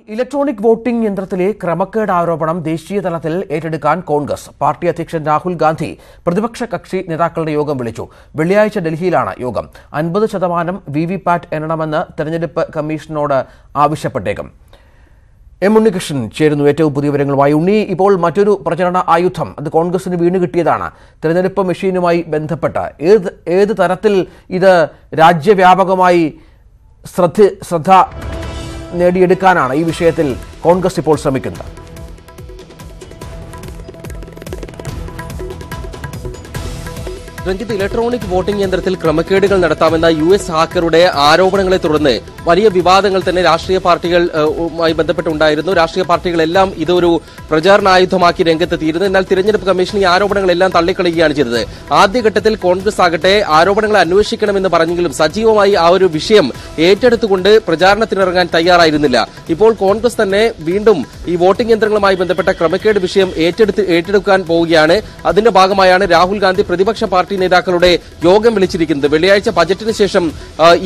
Electronic voting യന്ത്രത്തിലെ ക്രമക്കേട് ആരോപണം ദേശീയ തലത്തിൽ ഏറ്റെടുക്കാൻ കോൺഗ്രസ് പാർട്ടി അധ്യക്ഷൻ രാഹുൽ ഗാന്ധി പ്രതിപക്ഷ കക്ഷി നേതാക്കളുടെ യോഗം വിളിച്ചു. വെള്ളിയാഴ്ച ഡൽഹിയിലാണ് യോഗം. 50% വിവിപാറ്റ് എണ്ണണമെന്ന് തെരഞ്ഞെടുപ്പ് കമ്മീഷനോട് ആവശ്യപ്പെട്ടേക്കും. എം ഉണ്ണികൃഷ്ണൻ ചേരുന്നു ഏറ്റവും പുതിയ വിവരങ്ങളുമായി. ഉണ്ണി, ഇപ്പോൾ മറ്റൊരു പ്രചരണ ആയുധം അത് കോൺഗ്രസിന് വീണ് കിട്ടിയതാണ്. തെരഞ്ഞെടുപ്പ് മെഷീനുമായി ബന്ധപ്പെട്ട് ഏത് തരത്തിൽ ഇത് രാജ്യവ്യാപകമായി ശ്രദ്ധ നേടിയെടുക്കാനാണ് ഈ വിഷയത്തിൽ കോൺഗ്രസ് ഇപ്പോൾ ശ്രമിക്കുന്നത്? രഞ്ജിത്ത്, ഇലക്ട്രോണിക് വോട്ടിംഗ് യന്ത്രത്തിൽ ക്രമക്കേടുകൾ നടത്താമെന്ന US ഹാക്കറുടെ ആരോപണങ്ങളെ തുടർന്ന് വലിയ വിവാദങ്ങൾ തന്നെ രാഷ്ട്രീയ പാർട്ടികളുമായി ബന്ധപ്പെട്ടുണ്ടായിരുന്നു. രാഷ്ട്രീയ പാർട്ടികളെല്ലാം ഇതൊരു പ്രചാരണായുധമാക്കി രംഗത്തെത്തിയിരുന്നു. എന്നാൽ തിരഞ്ഞെടുപ്പ് കമ്മീഷൻ ഈ ആരോപണങ്ങളെല്ലാം തള്ളിക്കളയുകയാണ് ചെയ്തത്. ആദ്യഘട്ടത്തിൽ കോൺഗ്രസ് ആകട്ടെ ആരോപണങ്ങളെ അന്വേഷിക്കണമെന്ന് പറഞ്ഞെങ്കിലും സജീവമായി ആ ഒരു വിഷയം ഏറ്റെടുത്തുകൊണ്ട് പ്രചാരണത്തിനിറങ്ങാൻ തയ്യാറായിരുന്നില്ല. ഇപ്പോൾ കോൺഗ്രസ് തന്നെ വീണ്ടും ഈ വോട്ടിംഗ് യന്ത്രങ്ങളുമായി ബന്ധപ്പെട്ട ക്രമക്കേട് വിഷയം ഏറ്റെടുക്കാൻ പോവുകയാണ്. അതിന്റെ ഭാഗമായാണ് രാഹുൽ ഗാന്ധി പ്രതിപക്ഷ പാർട്ടി നേതാക്കളുടെ യോഗം വിളിച്ചിരിക്കുന്നത്. വെള്ളിയാഴ്ച ബജറ്റിന് ശേഷം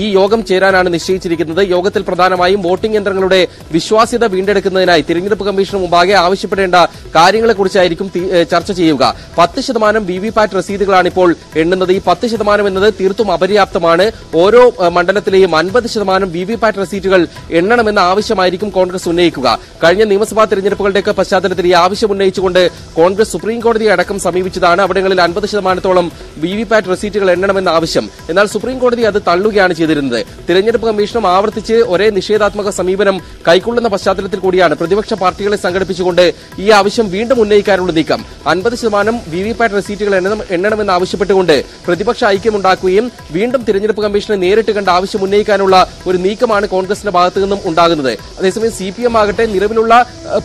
ഈ യോഗം ചേരാനാണ് നിശ്ചയിച്ചിരിക്കുന്നത്. യോഗത്തിൽ പ്രധാനമായും വോട്ടിംഗ് യന്ത്രങ്ങളുടെ വിശ്വാസ്യത വീണ്ടെടുക്കുന്നതിനായി തിരഞ്ഞെടുപ്പ് കമ്മീഷന് മുമ്പാകെ ആവശ്യപ്പെടേണ്ട കാര്യങ്ങളെക്കുറിച്ചായിരിക്കും ചർച്ച ചെയ്യുക. 10% വിവിപാറ്റ് രസീതുകളാണ് ഇപ്പോൾ എണ്ണുന്നത്. ഈ 10% എന്നത് തീർത്തും അപര്യാപ്തമാണ്. ഓരോ മണ്ഡലത്തിലെയും 50% വിവിപാറ്റ് രസീറ്റുകൾ എണ്ണണമെന്ന ആവശ്യമായിരിക്കും കോൺഗ്രസ് ഉന്നയിക്കുക. കഴിഞ്ഞ നിയമസഭാ തെരഞ്ഞെടുപ്പുകളുടെയൊക്കെ പശ്ചാത്തലത്തിൽ ഈ ആവശ്യം ഉന്നയിച്ചുകൊണ്ട് കോൺഗ്രസ് സുപ്രീം കോടതിയെ അടക്കം സമീപിച്ചതാണ്. അവിടങ്ങളിൽ 50%ഓളം വിവിപാറ്റ് റെസീറ്റുകൾ എണ്ണണമെന്ന ആവശ്യം. എന്നാൽ സുപ്രീം കോടതി അത് തള്ളുകയാണ് ചെയ്തിരുന്നത്. തിരഞ്ഞെടുപ്പ് കമ്മീഷനും ആവർത്തിച്ച് ഒരേ നിഷേധാത്മക സമീപനം കൈക്കൊള്ളുന്ന പശ്ചാത്തലത്തിൽ കൂടിയാണ് പ്രതിപക്ഷ പാർട്ടികളെ സംഘടിപ്പിച്ചുകൊണ്ട് ഈ ആവശ്യം വീണ്ടും ഉന്നയിക്കാനുള്ള നീക്കം. 50% വിവിപാറ്റ് റെസീറ്റുകൾ എണ്ണണമെന്ന് ആവശ്യപ്പെട്ടുകൊണ്ട് പ്രതിപക്ഷ ഐക്യമുണ്ടാക്കുകയും വീണ്ടും തിരഞ്ഞെടുപ്പ് കമ്മീഷനെ നേരിട്ട് കണ്ട് ആവശ്യം ഉന്നയിക്കാനുള്ള ഒരു നീക്കമാണ് കോൺഗ്രസിന്റെ ഭാഗത്തു നിന്നും ഉണ്ടാകുന്നത്. അതേസമയം CPM ആകട്ടെ നിലവിലുള്ള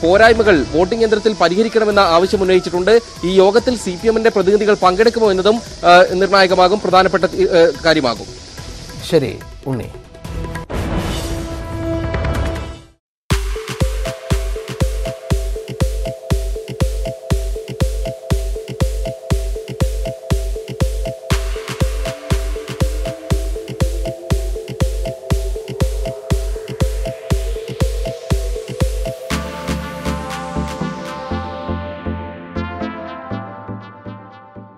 പോരായ്മകൾ വോട്ടിംഗ് യന്ത്രത്തിൽ പരിഹരിക്കണമെന്ന ആവശ്യം ഉന്നയിച്ചിട്ടുണ്ട്. ഈ യോഗത്തിൽ CPMന്റെ പ്രതിനിധികൾ പങ്കെടുക്കുമോ എന്നതും നിർണായകമാകും, പ്രധാനപ്പെട്ട കാര്യമാകും. ശരി ഉണ്ണി.